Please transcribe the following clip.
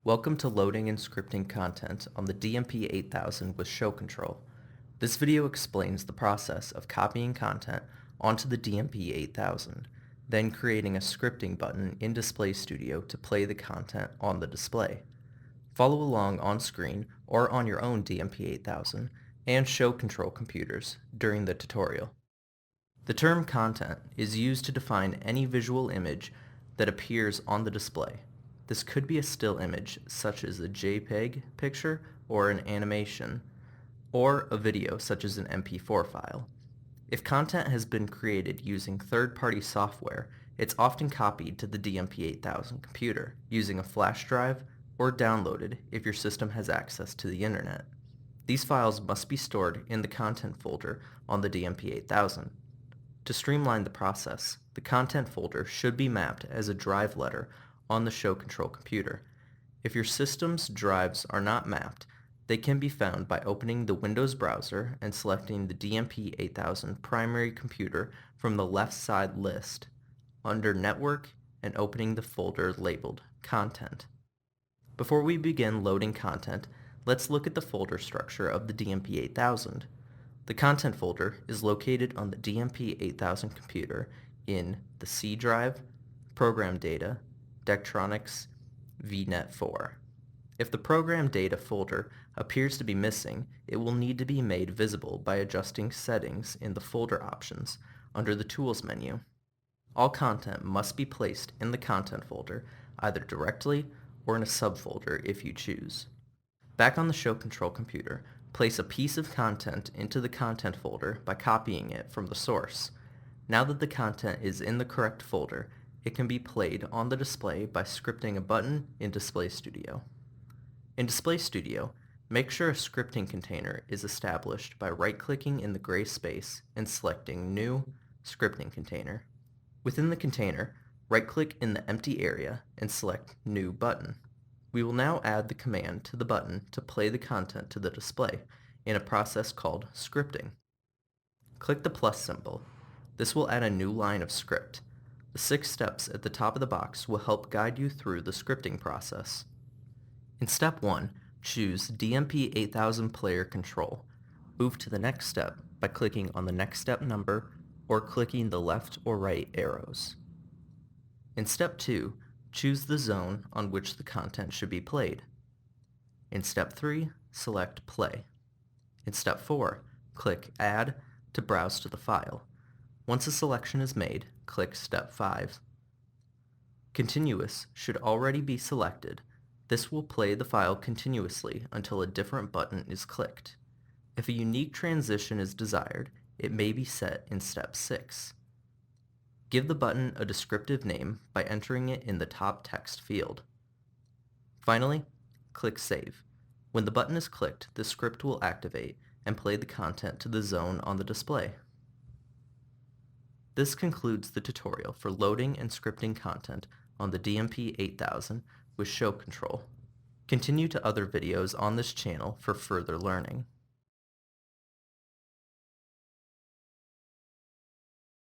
Welcome to loading and scripting content on the DMP-8000 with show control. This video explains the process of copying content onto the DMP-8000, then creating a scripting button in Display Studio to play the content on the display. Follow along on screen or on your own DMP-8000 and show control computers during the tutorial. The term content is used to define any visual image that appears on the display. This could be a still image, such as a JPEG picture or an animation, or a video, such as an MP4 file. If content has been created using third-party software, it's often copied to the DMP-8000 computer using a flash drive or downloaded if your system has access to the internet. These files must be stored in the content folder on the DMP-8000. To streamline the process, the content folder should be mapped as a drive letter on the show control computer. If your system's drives are not mapped, they can be found by opening the Windows browser and selecting the DMP-8000 primary computer from the left side list under Network and opening the folder labeled Content. Before we begin loading content, let's look at the folder structure of the DMP-8000. The content folder is located on the DMP-8000 computer in the C drive, Program Data, Daktronics, VNet4. If the Program Data folder appears to be missing, it will need to be made visible by adjusting settings in the folder options under the Tools menu. All content must be placed in the content folder, either directly or in a subfolder if you choose. Back on the show control computer, place a piece of content into the content folder by copying it from the source. Now that the content is in the correct folder, it can be played on the display by scripting a button in Display Studio. In Display Studio, make sure a scripting container is established by right-clicking in the gray space and selecting New Scripting Container. Within the container, right-click in the empty area and select New Button. We will now add the command to the button to play the content to the display in a process called scripting. Click the plus symbol. This will add a new line of script. The 6 steps at the top of the box will help guide you through the scripting process. In step 1, choose DMP-8000 Player Control. Move to the next step by clicking on the next step number or clicking the left or right arrows. In step 2, choose the zone on which the content should be played. In step 3, select Play. In step 4, click Add to browse to the file. Once a selection is made, click Step 5. Continuous should already be selected. This will play the file continuously until a different button is clicked. If a unique transition is desired, it may be set in Step 6. Give the button a descriptive name by entering it in the top text field. Finally, click Save. When the button is clicked, the script will activate and play the content to the zone on the display. This concludes the tutorial for loading and scripting content on the DMP-8000 with show control. Continue to other videos on this channel for further learning.